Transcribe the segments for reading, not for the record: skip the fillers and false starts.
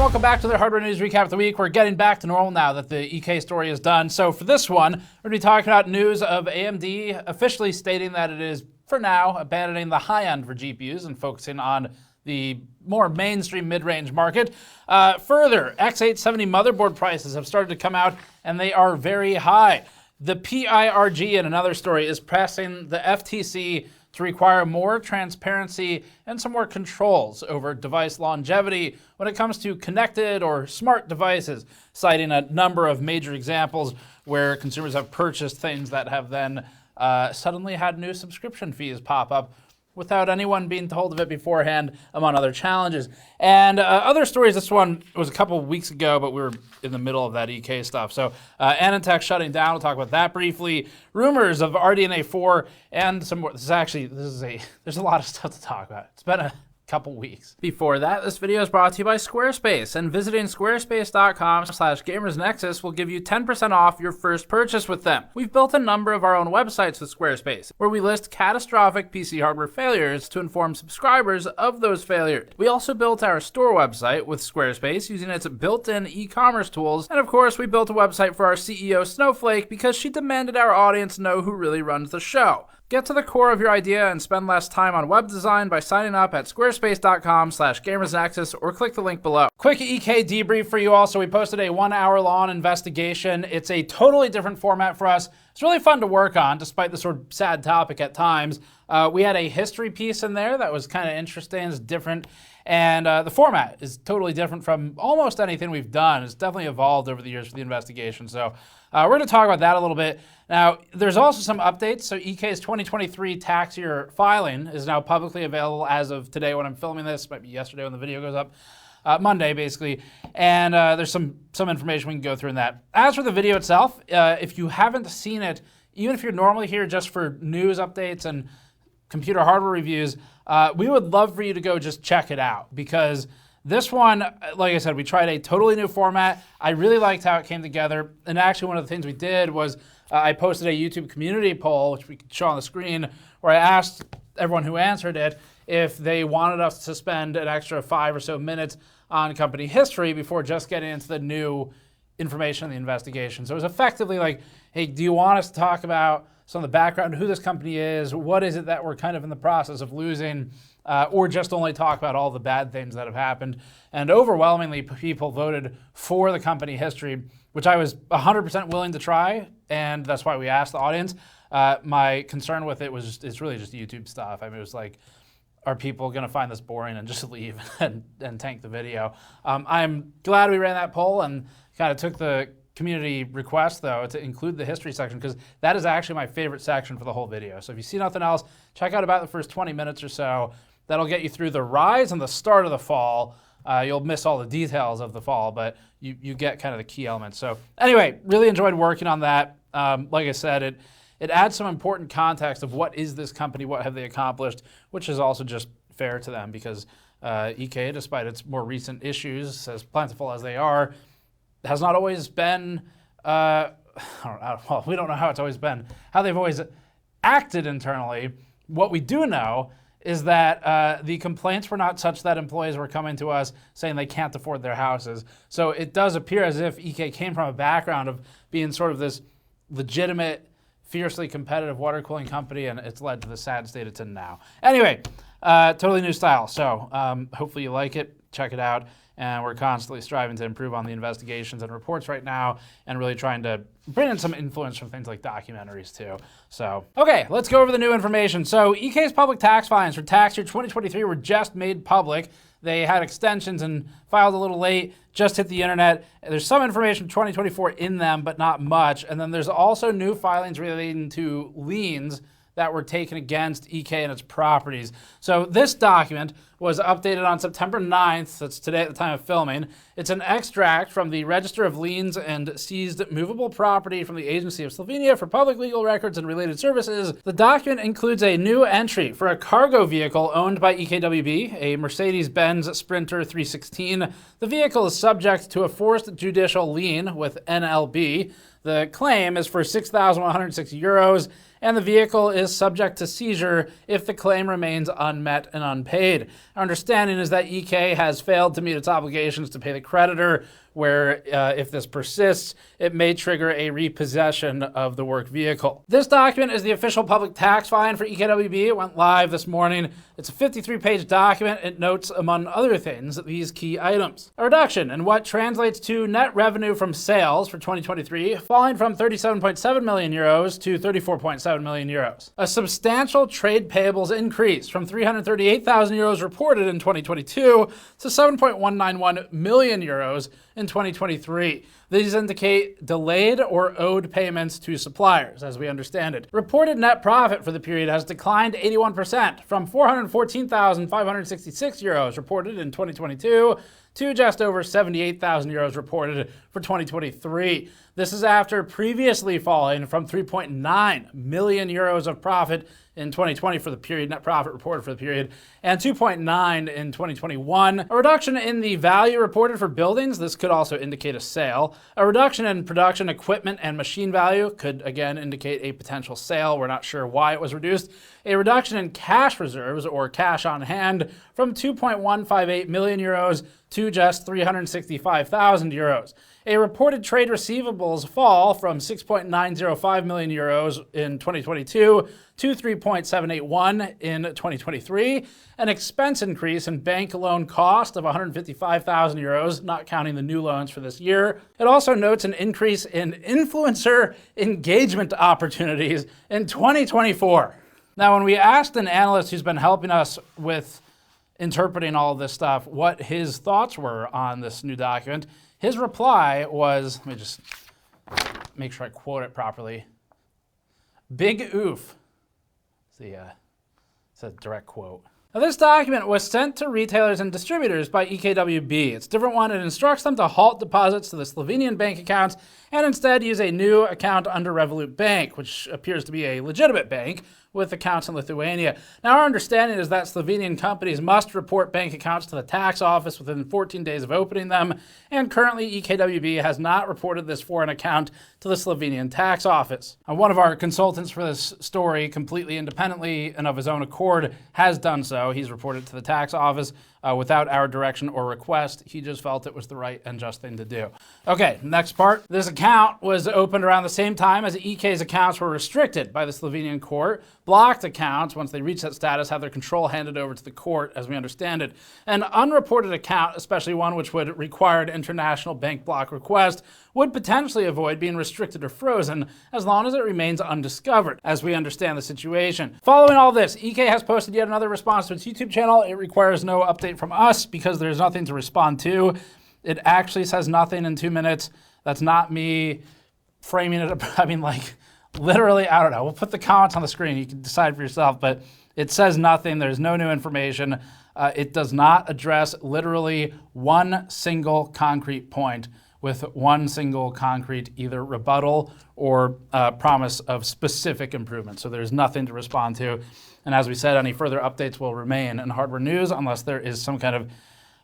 welcome back to the Hardware News Recap of the Week. We're getting back to normal now that the EK story is done. So for this one, we're going to be talking about news of AMD officially stating that it is, for now, abandoning the high end for GPUs and focusing on the more mainstream mid-range market. Further, x870 motherboard prices have started to come out, and they are very high. The PIRG, in another story, is pressing the FTC to require more transparency and some more controls over device longevity when it comes to connected or smart devices, citing a number of major examples where consumers have purchased things that have then suddenly had new subscription fees pop up without anyone being told of it beforehand, among other challenges. And other stories, this one was a couple of weeks ago, but we were in the middle of that EK stuff. So Anandtech shutting down, we'll talk about that briefly. Rumors of RDNA 4 and some more. There's a lot of stuff to talk about. It's been a couple weeks. Before that, this video is brought to you by Squarespace, and visiting squarespace.com/gamersnexus will give you 10% off your first purchase with them. We've built a number of our own websites with Squarespace, where we list catastrophic PC hardware failures to inform subscribers of those failures. We also built our store website with Squarespace using its built-in e-commerce tools, and of course, we built a website for our CEO, Snowflake, because she demanded our audience know who really runs the show. Get to the core of your idea and spend less time on web design by signing up at squarespace.com/gamersnexus or click the link below. Quick EK debrief for you also. We posted a 1 hour long investigation. It's a totally different format for us. It's really fun to work on, despite the sort of sad topic at times. We had a history piece in there that was kind of interesting. It's different. And the format is totally different from almost anything we've done. It's definitely evolved over the years for the investigation. So we're going to talk about that a little bit. Now, there's also some updates. So EK's 2023 tax year filing is now publicly available as of today when I'm filming this. Might be yesterday when the video goes up. Monday, basically. And there's some information we can go through in that. As for the video itself, if you haven't seen it, even if you're normally here just for news updates and computer hardware reviews, we would love for you to go just check it out, because this one, like I said, we tried a totally new format. I really liked how it came together. And actually, one of the things we did was I posted a YouTube community poll, which we could show on the screen, where I asked everyone who answered it if they wanted us to spend an extra 5 or so minutes on company history before just getting into the new information in the investigation. So it was effectively like, hey, do you want us to talk about some of the background, who this company is, what is it that we're kind of in the process of losing, or just only talk about all the bad things that have happened. And overwhelmingly, people voted for the company history, which I was 100% willing to try, and that's why we asked the audience. My concern with it was it's really just YouTube stuff. I mean, it was like, are people going to find this boring and just leave and tank the video? I'm glad we ran that poll and kind of took the community request, though, to include the history section, because that is actually my favorite section for the whole video. So if you see nothing else, check out about the first 20 minutes or so. That'll get you through the rise and the start of the fall. You'll miss all the details of the fall, but you get kind of the key elements. So anyway, really enjoyed working on that. Like I said, it adds some important context of what is this company, what have they accomplished, which is also just fair to them, because EK, despite its more recent issues, as plentiful as they are, has not always been, well, we don't know how it's always been, how they've always acted internally. What we do know is that the complaints were not such that employees were coming to us saying they can't afford their houses. So it does appear as if EK came from a background of being sort of this legitimate, fiercely competitive water cooling company, and it's led to the sad state it's in now. Anyway, totally new style. So hopefully you like it. Check it out. And we're constantly striving to improve on the investigations and reports right now, and really trying to bring in some influence from things like documentaries too. So, okay, let's go over the new information. So EK's public tax filings for tax year 2023 were just made public. They had extensions and filed a little late, just hit the internet. There's some information 2024 in them, but not much. And then there's also new filings relating to liens that were taken against EK and its properties. So this document was updated on September 9th, that's today at the time of filming. It's an extract from the Register of Liens and Seized Movable Property from the Agency of Slovenia for Public Legal Records and Related Services. The document includes a new entry for a cargo vehicle owned by EKWB, a Mercedes-Benz Sprinter 316. The vehicle is subject to a forced judicial lien with NLB. The claim is for €6,160, and the vehicle is subject to seizure if the claim remains unmet and unpaid. Our understanding is that EK has failed to meet its obligations to pay the creditor, where if this persists, it may trigger a repossession of the work vehicle. This document is the official public tax filing for EKWB. It went live this morning. It's a 53-page document. It notes, among other things, these key items. A reduction in what translates to net revenue from sales for 2023, falling from 37.7 million euros to 34.7 million euros. A substantial trade payables increase from 338,000 euros reported in 2022 to 7.191 million euros in 2023. These indicate delayed or owed payments to suppliers, as we understand it. Reported net profit for the period has declined 81% from 414,566 euros reported in 2022 to just over 78,000 euros reported for 2023. This is after previously falling from 3.9 million euros of profit in 2020 for the period, net profit reported for the period, and 2.9 in 2021. A reduction in the value reported for buildings, this could also indicate a sale. A reduction in production equipment and machine value could again indicate a potential sale. We're not sure why it was reduced. A reduction in cash reserves or cash on hand from 2.158 million euros to just 365,000 euros. A reported trade receivables fall from 6.905 million euros in 2022 to 3.781 in 2023. An expense increase in bank loan cost of 155,000 euros, not counting the new loans for this year. It also notes an increase in influencer engagement opportunities in 2024. Now, when we asked an analyst who's been helping us with interpreting all of this stuff what his thoughts were on this new document, his reply was, let me just make sure I quote it properly. Big oof. It's a direct quote. Now, this document was sent to retailers and distributors by EKWB. It's a different one. It instructs them to halt deposits to the Slovenian bank accounts and instead use a new account under Revolut Bank, which appears to be a legitimate bank with accounts in Lithuania. Now, our understanding is that Slovenian companies must report bank accounts to the tax office within 14 days of opening them, and currently EKWB has not reported this foreign account to the Slovenian tax office. One of our consultants for this story, completely independently and of his own accord, has done so. He's reported to the tax office without our direction or request. He just felt it was the right and just thing to do. Okay, next part. This account was opened around the same time as EK's accounts were restricted by the Slovenian court. Blocked accounts, once they reach that status, have their control handed over to the court, as we understand it. An unreported account, especially one which would require an international bank block request, would potentially avoid being restricted or frozen as long as it remains undiscovered, as we understand the situation. Following all this, EK has posted yet another response to its YouTube channel. It requires no update from us because there's nothing to respond to. It actually says nothing in 2 minutes. That's not me framing it up. I mean, like, literally, I don't know. We'll put the comments on the screen. You can decide for yourself, but it says nothing. There's no new information. It does not address literally one single concrete point with one single concrete either rebuttal or promise of specific improvement. So there's nothing to respond to. And as we said, any further updates will remain in hardware news unless there is some kind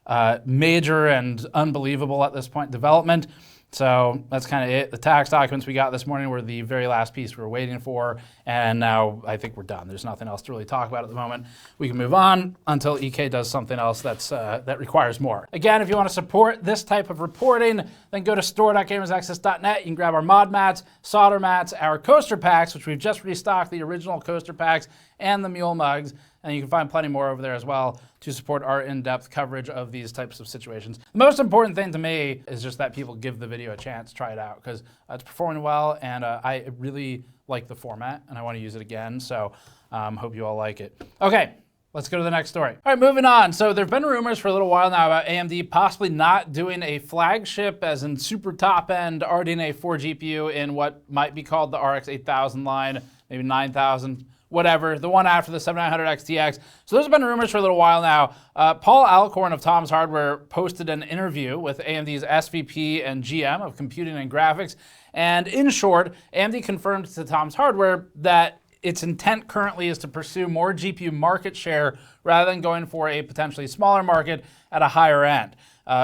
of major and unbelievable at this point development. So that's kind of it. The tax documents we got this morning were the very last piece we were waiting for, and now I think we're done. There's nothing else to really talk about at the moment. We can move on until EK does something else that requires more. Again, if you want to support this type of reporting, then go to store.gamersnexus.net. You can grab our mod mats, solder mats, our coaster packs, which we've just restocked, the original coaster packs, and the mule mugs. And you can find plenty more over there as well to support our in-depth coverage of these types of situations. The most important thing to me is just that people give the video a chance, try it out, because it's performing well, and I really like the format, and I want to use it again, so hope you all like it. Okay, let's go to the next story. All right, moving on. So there have been rumors for a little while now about AMD possibly not doing a flagship, as in super top-end RDNA 4 GPU in what might be called the RX 8000 line, maybe 9000, whatever, the one after the 7900 XTX. So there's been rumors for a little while now. Paul Alcorn of Tom's Hardware posted an interview with AMD's SVP and GM of Computing and Graphics. And in short, AMD confirmed to Tom's Hardware that its intent currently is to pursue more GPU market share rather than going for a potentially smaller market at a higher end,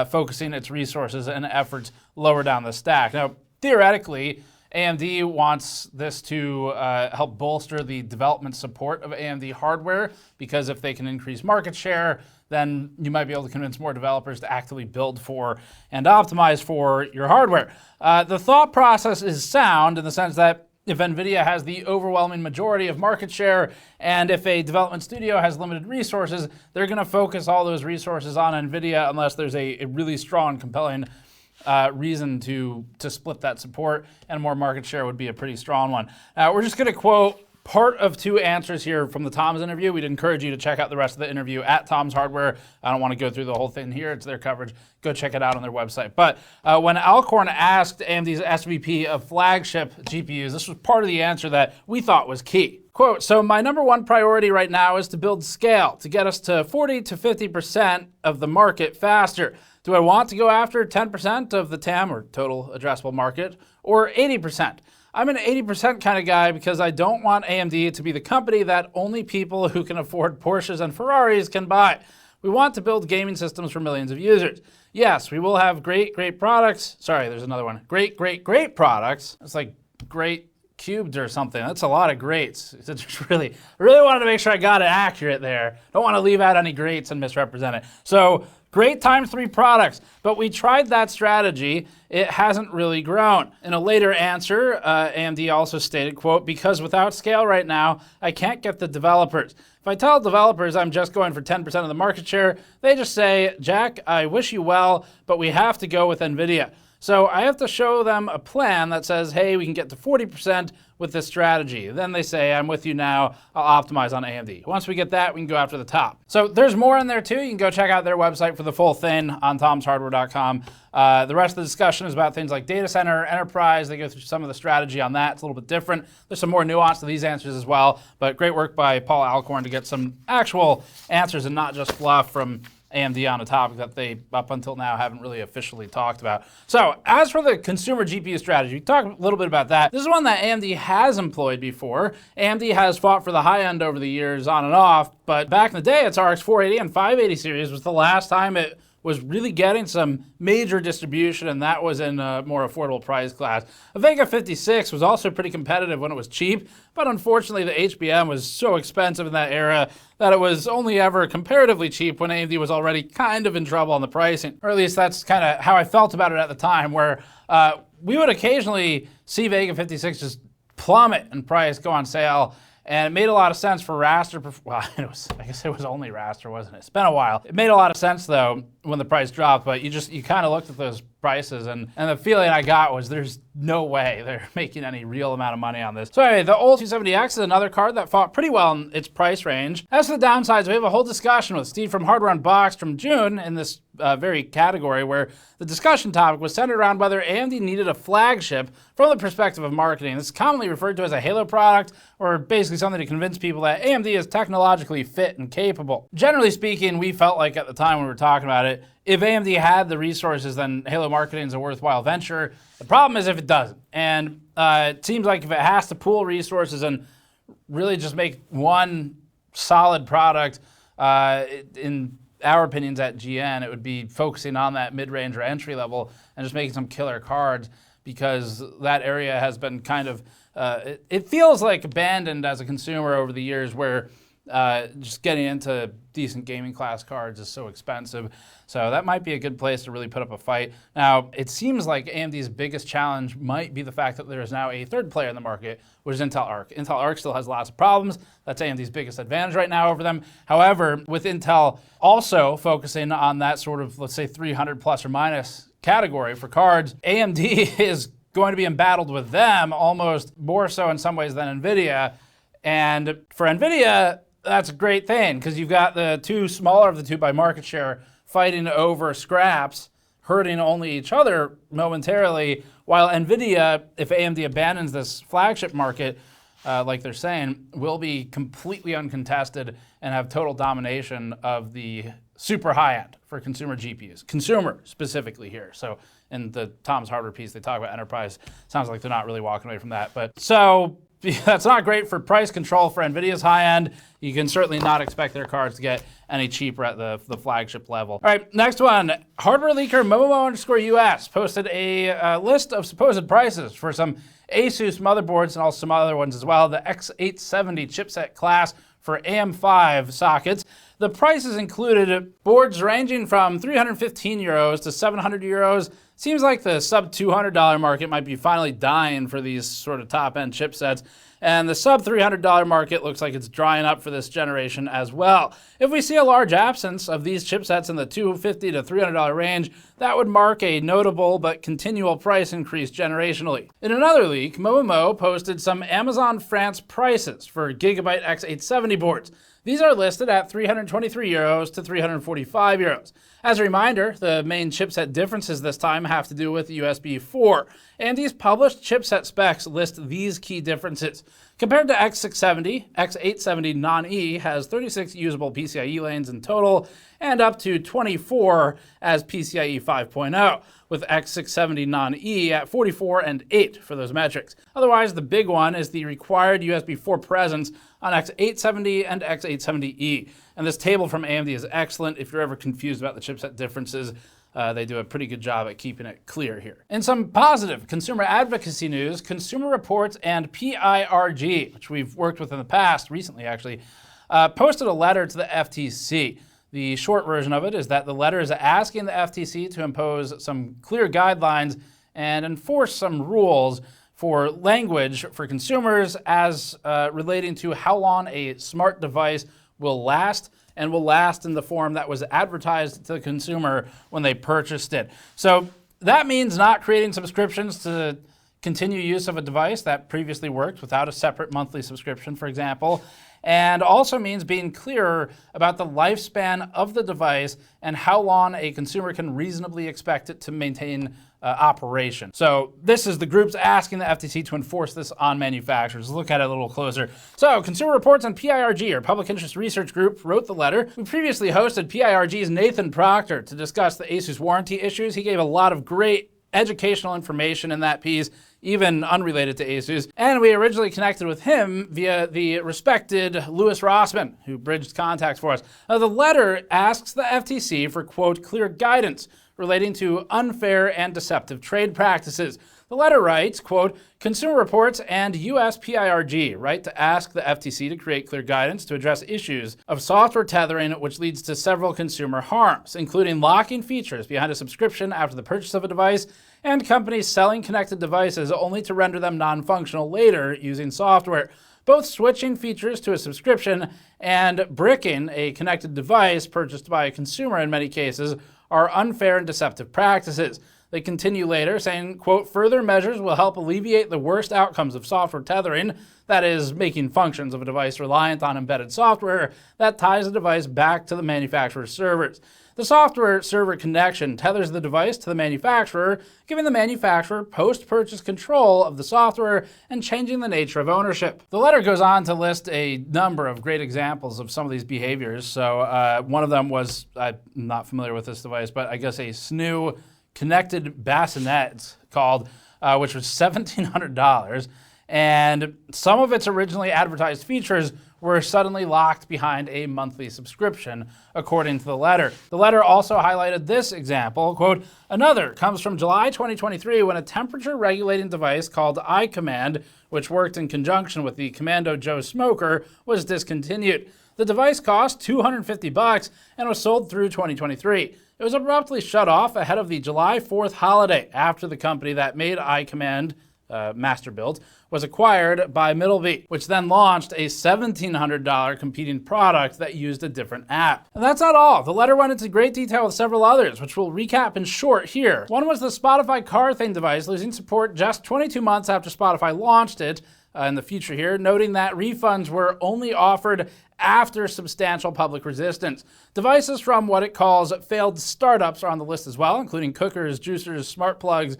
focusing its resources and efforts lower down the stack. Now, theoretically, AMD wants this to help bolster the development support of AMD hardware, because if they can increase market share, then you might be able to convince more developers to actively build for and optimize for your hardware. The thought process is sound in the sense that if NVIDIA has the overwhelming majority of market share, and if a development studio has limited resources, they're going to focus all those resources on NVIDIA unless there's a really strong, compelling reason to split that support, and more market share would be a pretty strong one. We're just going to quote part of 2 answers here from the Tom's interview. We'd encourage you to check out the rest of the interview at Tom's Hardware. I don't want to go through the whole thing here. It's their coverage. Go check it out on their website. But when Alcorn asked AMD's SVP of flagship GPUs, this was part of the answer that we thought was key. Quote, so my number 1 priority right now is to build scale, to get us to 40 to 50% of the market faster. Do I want to go after 10% of the TAM, or total addressable market, or 80%? I'm an 80% kind of guy because I don't want AMD to be the company that only people who can afford Porsches and Ferraris can buy. We want to build gaming systems for millions of users. Yes, we will have great products. Sorry, there's another one. Great products. It's like great cubed or something. That's a lot of greats. It's really wanted to make sure I got it accurate there. Don't want to leave out any greats and misrepresent it. So great times 3 products, but we tried that strategy. It hasn't really grown. In a later answer, AMD also stated, quote, because without scale right now, I can't get the developers. If I tell developers I'm just going for 10% of the market share, they just say, Jack, I wish you well, but we have to go with NVIDIA. So I have to show them a plan that says, hey, we can get to 40% with this strategy. Then they say, I'm with you now, I'll optimize on AMD. Once we get that, we can go after the top. So there's more in there too. You can go check out their website for the full thing on tomshardware.com. The rest of the discussion is about things like data center, enterprise. They go through some of the strategy on that. It's a little bit different. There's some more nuance to these answers as well, but great work by Paul Alcorn to get some actual answers and not just fluff from AMD on a topic that they, up until now, haven't really officially talked about. So as for the consumer GPU strategy, we talked a little bit about that. This is one that AMD has employed before. AMD has fought for the high end over the years on and off, but back in the day, its RX 480 and 580 series was the last time it was really getting some major distribution, and that was in a more affordable price class. A Vega 56 was also pretty competitive when it was cheap, but unfortunately the HBM was so expensive in that era that it was only ever comparatively cheap when AMD was already kind of in trouble on the pricing. Or at least that's kind of how I felt about it at the time, where we would occasionally see Vega 56 just plummet in price, go on sale. And it made a lot of sense for raster. Well, I guess it was only raster, wasn't it? It's been a while. It made a lot of sense though when the price dropped, but you kind of looked at those prices, and the feeling I got was there's no way they're making any real amount of money on this. So anyway, the old 270X is another card that fought pretty well in its price range. As for the downsides, we have a whole discussion with Steve from Hardware Unboxed from June in this very category, where the discussion topic was centered around whether AMD needed a flagship from the perspective of marketing. This is commonly referred to as a halo product, or basically something to convince people that AMD is technologically fit and capable. Generally speaking, we felt like at the time when we were talking about it, if AMD had the resources, then Halo marketing is a worthwhile venture. The problem is if it doesn't. And it seems like if it has to pool resources and really just make one solid product, in our opinions at GN, it would be focusing on that mid-range or entry level and just making some killer cards, because that area has been kind of, it feels like abandoned as a consumer over the years, where just getting into decent gaming class cards is so expensive. So that might be a good place to really put up a fight. Now, it seems like AMD's biggest challenge might be the fact that there is now a third player in the market, which is Intel Arc. Intel Arc still has lots of problems. That's AMD's biggest advantage right now over them. However, with Intel also focusing on that sort of, let's say, 300 plus or minus category for cards, AMD is going to be embattled with them almost more so in some ways than NVIDIA. And for NVIDIA, that's a great thing, because you've got the two smaller of the two by market share fighting over scraps, hurting only each other momentarily, while NVIDIA, if AMD abandons this flagship market, like they're saying, will be completely uncontested and have total domination of the super high end for consumer GPUs. Consumer specifically here. So in the Tom's Hardware piece, they talk about enterprise. Sounds like they're not really walking away from that. But so that's not great for price control for NVIDIA's high end. You can certainly not expect their cards to get any cheaper at the flagship level. All right, next one. Hardware leaker Momo_US posted a list of supposed prices for some Asus motherboards and also some other ones as well. The X870 chipset class for AM5 sockets. The prices included boards ranging from 315 euros to 700 euros. Seems like the sub $200 market might be finally dying for these sort of top-end chipsets. And the sub $300 market looks like it's drying up for this generation as well. If we see a large absence of these chipsets in the $250 to $300 range, that would mark a notable but continual price increase generationally. In another leak, Momo posted some Amazon France prices for Gigabyte X870 boards. These are listed at 323 euros to 345 euros. As a reminder, the main chipset differences this time have to do with USB 4. AMD's published chipset specs list these key differences. Compared to X670, X870 Non-E has 36 usable PCIe lanes in total and up to 24 as PCIe 5.0, with X670 Non-E at 44 and 8 for those metrics. Otherwise, the big one is the required USB 4 presence on X870 and X870E. And this table from AMD is excellent. If you're ever confused about the chipset differences, they do a pretty good job at keeping it clear here. In some positive consumer advocacy news, Consumer Reports and PIRG, which we've worked with in the past, recently actually, posted a letter to the FTC. The short version of it is that the letter is asking the FTC to impose some clear guidelines and enforce some rules for language for consumers as relating to how long a smart device will last, and will last in the form that was advertised to the consumer when they purchased it. So that means not creating subscriptions to continue use of a device that previously worked without a separate monthly subscription, for example, and also means being clearer about the lifespan of the device and how long a consumer can reasonably expect it to maintain operation. So this is the groups asking the FTC to enforce this on manufacturers. Let's look at it a little closer. So Consumer Reports and PIRG, or Public Interest Research Group, wrote the letter. We previously hosted PIRG's Nathan Proctor to discuss the Asus warranty issues. He gave a lot of great educational information in that piece, even unrelated to Asus. And we originally connected with him via the respected Louis Rossman, who bridged contacts for us. Now, the letter asks the FTC for, quote, clear guidance relating to unfair and deceptive trade practices. The letter writes, quote, Consumer Reports and US PIRG write to ask the FTC to create clear guidance to address issues of software tethering, which leads to several consumer harms, including locking features behind a subscription after the purchase of a device, and companies selling connected devices only to render them non-functional later using software. Both switching features to a subscription and bricking a connected device purchased by a consumer in many cases are unfair and deceptive practices. They continue later saying, quote, further measures will help alleviate the worst outcomes of software tethering, that is, making functions of a device reliant on embedded software that ties the device back to the manufacturer's servers. The software server connection tethers the device to the manufacturer, giving the manufacturer post-purchase control of the software and changing the nature of ownership. The letter goes on to list a number of great examples of some of these behaviors. So one of them was, I'm not familiar with this device, but I guess a SNU connected bassinet called, which was $1,700. And some of its originally advertised features were suddenly locked behind a monthly subscription, according to the letter. The letter also highlighted this example, quote, another comes from July 2023 when a temperature regulating device called iCommand, which worked in conjunction with the Commando Joe smoker, was discontinued. The device cost $250 and was sold through 2023. It was abruptly shut off ahead of the July 4th holiday after the company that made iCommand, master build, was acquired by Middleby, which then launched a $1,700 competing product that used a different app. And that's not all. The letter went into great detail with several others, which we'll recap in short here. One was the Spotify Car Thing device losing support just 22 months after Spotify launched it in the future here, noting that refunds were only offered after substantial public resistance. Devices from what it calls failed startups are on the list as well, including cookers, juicers, smart plugs,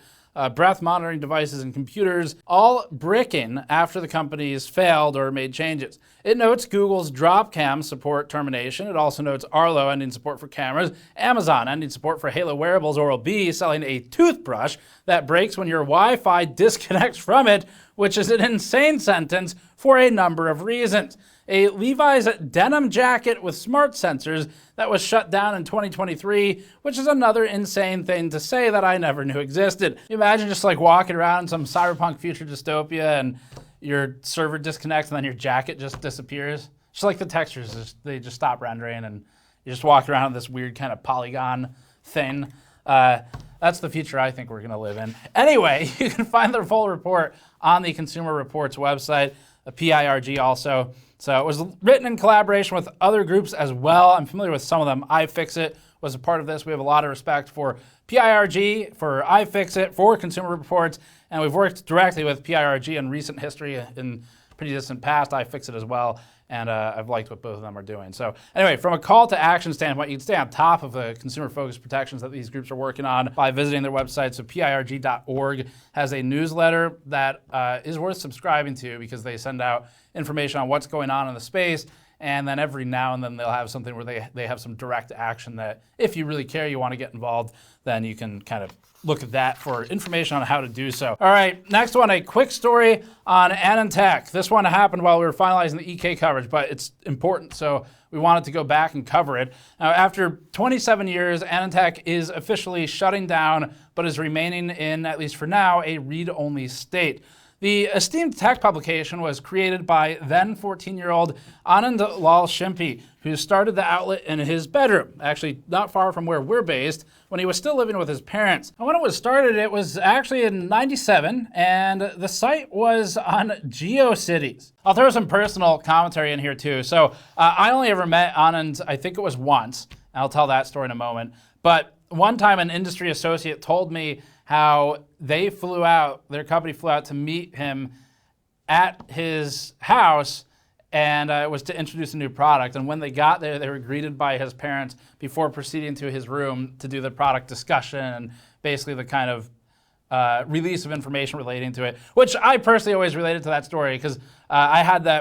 breath monitoring devices, and computers, all bricking after the companies failed or made changes. It notes Google's Dropcam support termination. It also notes Arlo ending support for cameras, Amazon ending support for Halo wearables, Oral-B selling a toothbrush that breaks when your Wi-Fi disconnects from it, which is an insane sentence for a number of reasons. A Levi's denim jacket with smart sensors that was shut down in 2023, which is another insane thing to say that I never knew existed. You imagine just like walking around in some cyberpunk future dystopia and your server disconnects and then your jacket just disappears. Just like the textures, they just stop rendering and you just walk around in this weird kind of polygon thing. That's the future I think we're gonna live in. Anyway, you can find the full report on the Consumer Reports website, the PIRG also. So it was written in collaboration with other groups as well. I'm familiar with some of them. iFixit was a part of this. We have a lot of respect for PIRG, for iFixit, for Consumer Reports, and we've worked directly with PIRG in recent history in pretty distant past, iFixit as well, and I've liked what both of them are doing. So anyway, from a call to action standpoint, you can stay on top of the consumer-focused protections that these groups are working on by visiting their website. So PIRG.org has a newsletter that is worth subscribing to because they send out information on what's going on in the space, and then every now and then they'll have something where they have some direct action that if you really care, you want to get involved, then you can kind of look at that for information on how to do so. All right, next one, a quick story on Anandtech. This one happened while we were finalizing the EK coverage, but it's important, so we wanted to go back and cover it. Now, after 27 years, Anandtech is officially shutting down, but is remaining in, at least for now, a read-only state. The esteemed tech publication was created by then 14-year-old Anand Shimpi, who started the outlet in his bedroom, actually not far from where we're based, when he was still living with his parents. And when it was started, it was actually in '97, and the site was on GeoCities. I'll throw some personal commentary in here too. So I only ever met Anand, I think it was once. I'll tell that story in a moment. But one time an industry associate told me how they flew out, their company flew out to meet him at his house, and it was to introduce a new product. And when they got there, they were greeted by his parents before proceeding to his room to do the product discussion and basically the kind of release of information relating to it, which I personally always related to that story because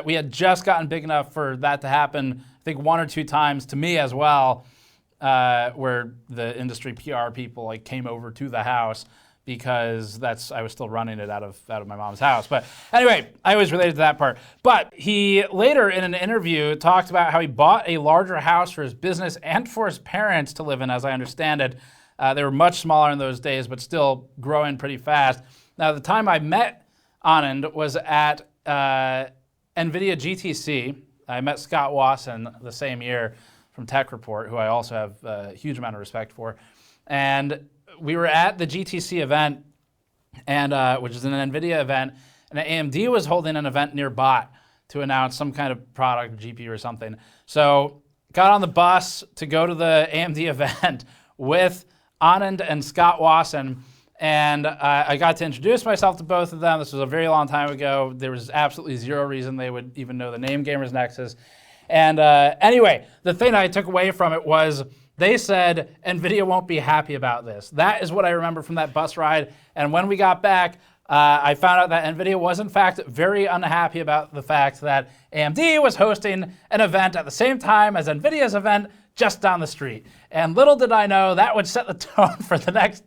we had just gotten big enough for that to happen, I think 1 or 2 times to me as well, where the industry PR people like came over to the house because I was still running it out of my mom's house. But anyway, I always related to that part. But he later in an interview talked about how he bought a larger house for his business and for his parents to live in, as I understand it. They were much smaller in those days, but still growing pretty fast. Now, the time I met Anand was at NVIDIA GTC. I met Scott Wasson the same year from Tech Report, who I also have a huge amount of respect for. And we were at the GTC event, and which is an NVIDIA event, and AMD was holding an event nearby to announce some kind of product, GPU or something. So got on the bus to go to the AMD event with Anand and Scott Wasson, and I got to introduce myself to both of them. This was a very long time ago. There was absolutely zero reason they would even know the name Gamers Nexus. And anyway, the thing I took away from it was they said NVIDIA won't be happy about this. That is what I remember from that bus ride. And when we got back, I found out that NVIDIA was in fact very unhappy about the fact that AMD was hosting an event at the same time as NVIDIA's event just down the street. And little did I know that would set the tone for the next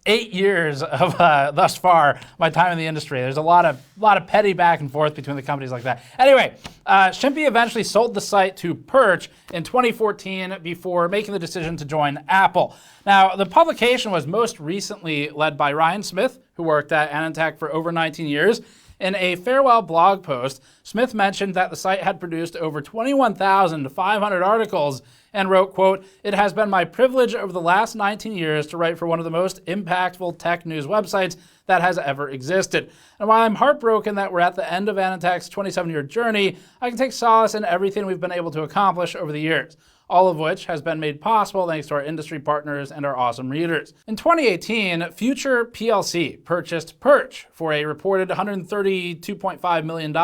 8 years of thus far my time in the industry. There's a lot of petty back and forth between the companies like that. Anyway, Shimpi eventually sold the site to PIRG in 2014 before making the decision to join Apple. Now, the publication was most recently led by Ryan Smith, who worked at Anandtech for over 19 years. In a farewell blog post, Smith mentioned that the site had produced over 21,500 articles and wrote, quote, "It has been my privilege over the last 19 years to write for one of the most impactful tech news websites that has ever existed. And while I'm heartbroken that we're at the end of Anandtech's 27-year journey, I can take solace in everything we've been able to accomplish over the years, all of which has been made possible thanks to our industry partners and our awesome readers." In 2018, Future PLC purchased PIRG for a reported $132.5 million.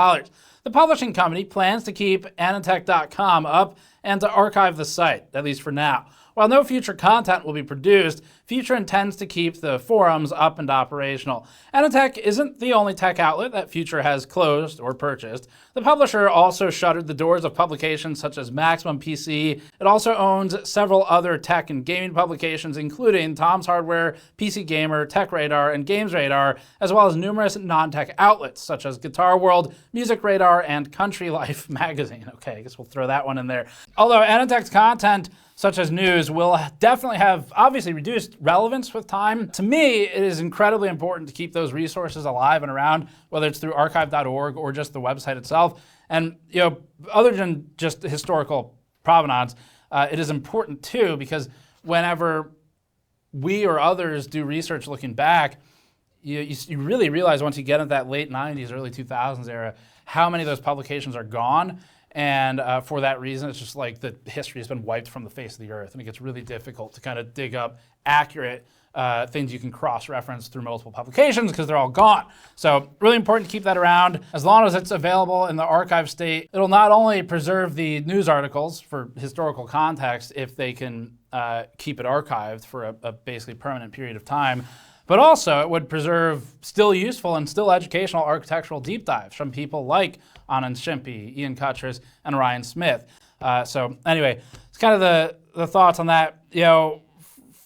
The publishing company plans to keep Anandtech.com up and to archive the site, at least for now. While no future content will be produced, Future intends to keep the forums up and operational. Anandtech isn't the only tech outlet that Future has closed or purchased. The publisher also shuttered the doors of publications such as Maximum PC. It also owns several other tech and gaming publications, including Tom's Hardware, PC Gamer, Tech Radar, and Games Radar, as well as numerous non-tech outlets such as Guitar World, Music Radar, and Country Life magazine. Okay, I guess we'll throw that one in there. Although Anandtech's content, such as news, will definitely have obviously reduced relevance with time. To me, it is incredibly important to keep those resources alive and around, whether it's through archive.org or just the website itself. And other than just historical provenance, it is important too, because whenever we or others do research looking back, you really realize once you get into that late 90s, early 2000s era, how many of those publications are gone. And for that reason, it's just like the history has been wiped from the face of the earth. And it gets really difficult to kind of dig up accurate things you can cross-reference through multiple publications because they're all gone. So really important to keep that around. As long as it's available in the archive state, it'll not only preserve the news articles for historical context if they can keep it archived for a basically permanent period of time, but also it would preserve still useful and still educational architectural deep dives from people like Anand Shimpi, Ian Cuttress, and Ryan Smith. So anyway, it's kind of the thoughts on that.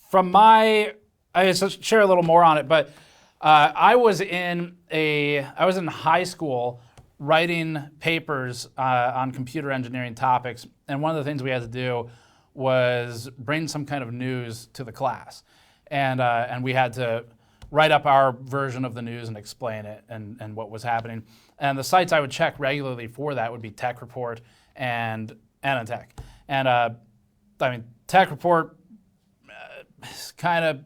From I just share a little more on it, but I was in high school writing papers on computer engineering topics, and one of the things we had to do was bring some kind of news to the class. And we had to write up our version of the news and explain it and what was happening. And the sites I would check regularly for that would be Tech Report and Anandtech. And I mean, Tech Report kind of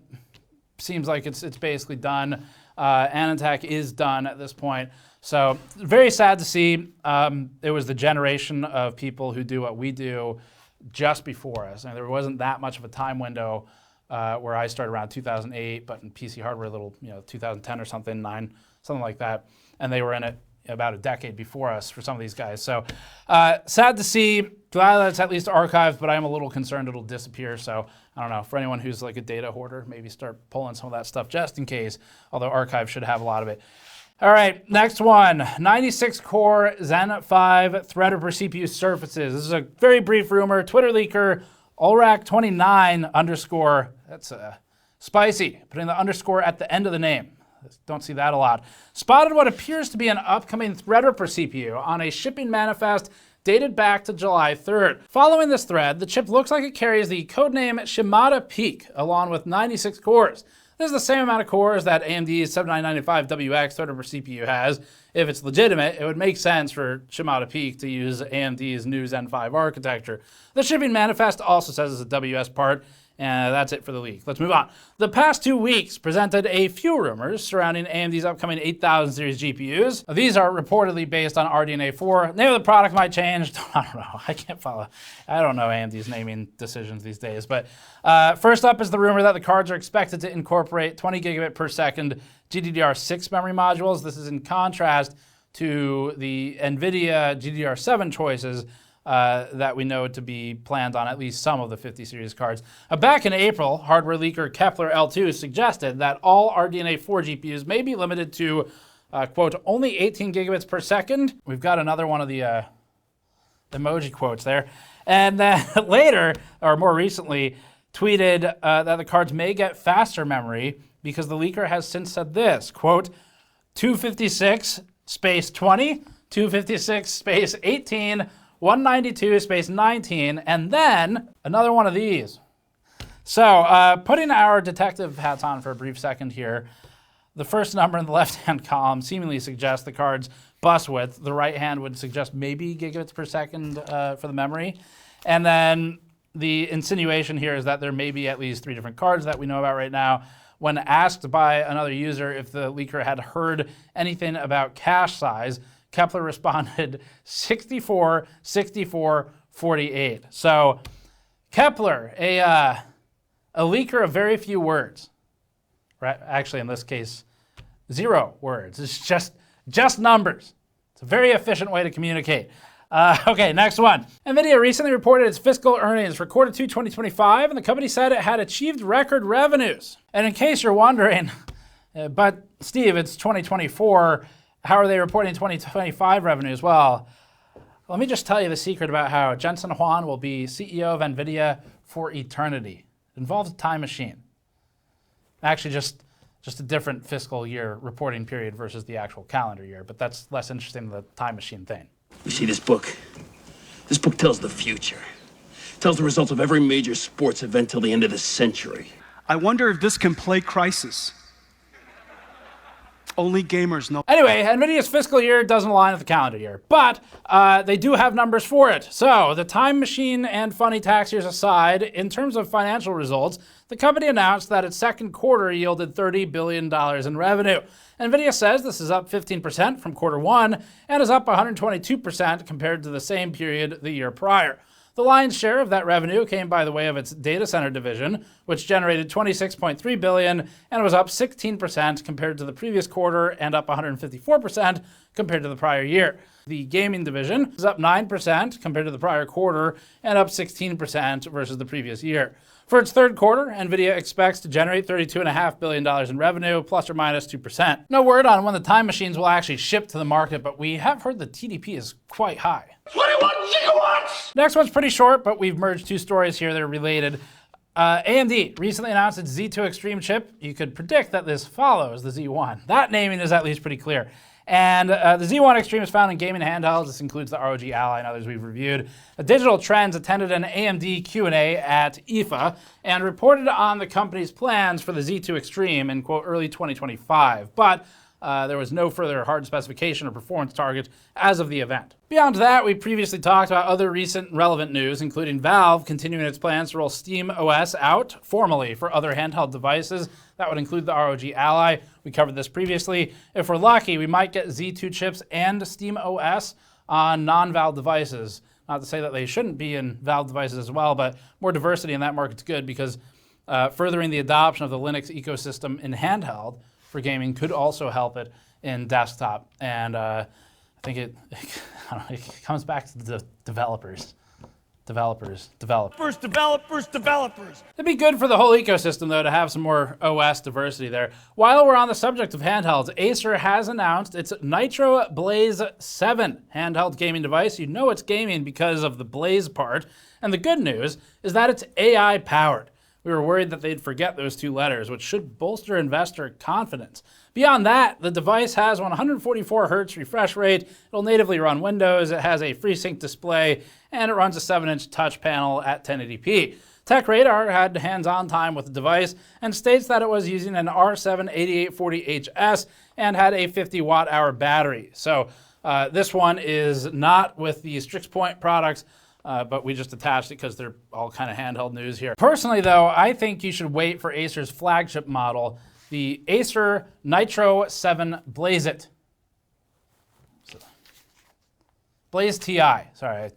seems like it's basically done. Anandtech is done at this point. So very sad to see. It was the generation of people who do what we do just before us. And there wasn't that much of a time window where I started around 2008, but in PC hardware, a little, 2010 or something, 9, something like that. And they were in it about a decade before us for some of these guys. So sad to see. Glad that it's at least archived, but I'm a little concerned it'll disappear. So I don't know, for anyone who's like a data hoarder, maybe start pulling some of that stuff just in case, although archive should have a lot of it. All right, next one, 96-core Zen 5 Threadripper CPU surfaces. This is a very brief rumor. Twitter leaker, Olrak29_, that's spicy, putting the underscore at the end of the name. Don't see that a lot. Spotted what appears to be an upcoming Threadripper CPU on a shipping manifest dated back to July 3rd. Following this thread, the chip looks like it carries the codename Shimada Peak, along with 96 cores. This is the same amount of cores that AMD's 7995WX Threadripper CPU has. If it's legitimate, it would make sense for Shimada Peak to use AMD's new Zen 5 architecture. The shipping manifest also says it's a WS part, and that's it for the leak. Let's move on. The past 2 weeks presented a few rumors surrounding AMD's upcoming 8000 series GPUs. These are reportedly based on RDNA 4. Name of the product might change. I don't know. I can't follow. I don't know AMD's naming decisions these days. But first up is the rumor that the cards are expected to incorporate 20 gigabit per second GDDR6 memory modules. This is in contrast to the NVIDIA GDDR7 choices that we know to be planned on at least some of the 50 series cards. Back in April, hardware leaker Kepler L2 suggested that all RDNA 4 GPUs may be limited to, quote, only 18 gigabits per second. We've got another one of the emoji quotes there. And then later, or more recently, tweeted that the cards may get faster memory because the leaker has since said this, quote, 256 space 20, 256 space 18, 192 space 19, and then another one of these. So putting our detective hats on for a brief second here, the first number in the left-hand column seemingly suggests the card's bus width. The right hand would suggest maybe gigabits per second for the memory. And then the insinuation here is that there may be at least 3 different cards that we know about right now. When asked by another user if the leaker had heard anything about cache size, Kepler responded 64, 64, 48. So Kepler, a leaker of very few words, right? Actually, in this case, 0 words. It's just numbers. It's a very efficient way to communicate. Okay, next one. NVIDIA recently reported its fiscal earnings for Q2 2025, and the company said it had achieved record revenues. And in case you're wondering, but Steve, it's 2024, how are they reporting 2025 revenues? Well, let me just tell you the secret about how Jensen Huang will be CEO of NVIDIA for eternity. It involves a time machine. Actually, just a different fiscal year reporting period versus the actual calendar year, but that's less interesting than the time machine thing. You see this book? This book tells the future. It tells the results of every major sports event till the end of the century. I wonder if this can play Crisis. Only gamers know. Anyway, NVIDIA's fiscal year doesn't align with the calendar year, but they do have numbers for it. So the time machine and funny tax years aside, in terms of financial results, the company announced that its second quarter yielded $30 billion in revenue. NVIDIA says this is up 15% from Q1 and is up 122% compared to the same period the year prior. The lion's share of that revenue came by the way of its data center division, which generated $26.3 billion and was up 16% compared to the previous quarter and up 154% compared to the prior year. The gaming division is up 9% compared to the prior quarter and up 16% versus the previous year. For its third quarter, NVIDIA expects to generate $32.5 billion in revenue, plus or minus 2%. No word on when the time machines will actually ship to the market, but we have heard the TDP is quite high. 21 gigawatts! Next one's pretty short, but we've merged two stories here that are related. AMD recently announced its Z2 Extreme chip. You could predict that this follows the Z1. That naming is at least pretty clear. And the Z1 Extreme is found in gaming handhelds. This includes the ROG Ally and others we've reviewed. Digital Trends attended an AMD Q&A at IFA and reported on the company's plans for the Z2 Extreme in, quote, early 2025. But there was no further hard specification or performance target as of the event. Beyond that, we previously talked about other recent relevant news, including Valve continuing its plans to roll SteamOS out formally for other handheld devices. That would include the ROG Ally. We covered this previously. If we're lucky, we might get Z2 chips and SteamOS on non-Valve devices. Not to say that they shouldn't be in Valve devices as well, but more diversity in that market's good because furthering the adoption of the Linux ecosystem in handheld for gaming could also help it in desktop. And I think it comes back to the developers. Developers. It'd be good for the whole ecosystem, though, to have some more OS diversity there. While we're on the subject of handhelds, Acer has announced its Nitro Blaze 7 handheld gaming device. You know it's gaming because of the Blaze part. And the good news is that it's AI powered. We were worried that they'd forget those two letters, which should bolster investor confidence. Beyond that, the device has 144 Hz refresh rate. It'll natively run Windows. It has a FreeSync display, and it runs a 7-inch touch panel at 1080p. TechRadar had hands-on time with the device and states that it was using an R7 8840HS and had a 50 watt-hour battery. So this one is not with the StrixPoint products, but we just attached it because they're all kind of handheld news here. Personally, though, I think you should wait for Acer's flagship model, the Acer Nitro 7 Blaze It. Blaze TI. Sorry, I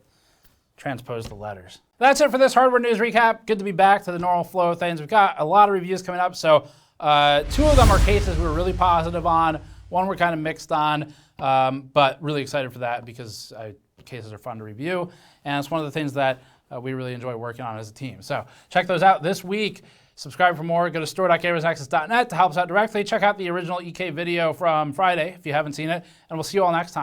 transposed the letters. That's it for this hardware news recap. Good to be back to the normal flow of things. We've got a lot of reviews coming up, so 2 of them are cases we were really positive on. One we're kind of mixed on, but really excited for that because cases are fun to review, and it's one of the things that we really enjoy working on as a team. So check those out this week. Subscribe for more. Go to store.gamersnexus.net to help us out directly. Check out the original EK video from Friday if you haven't seen it, and we'll see you all next time.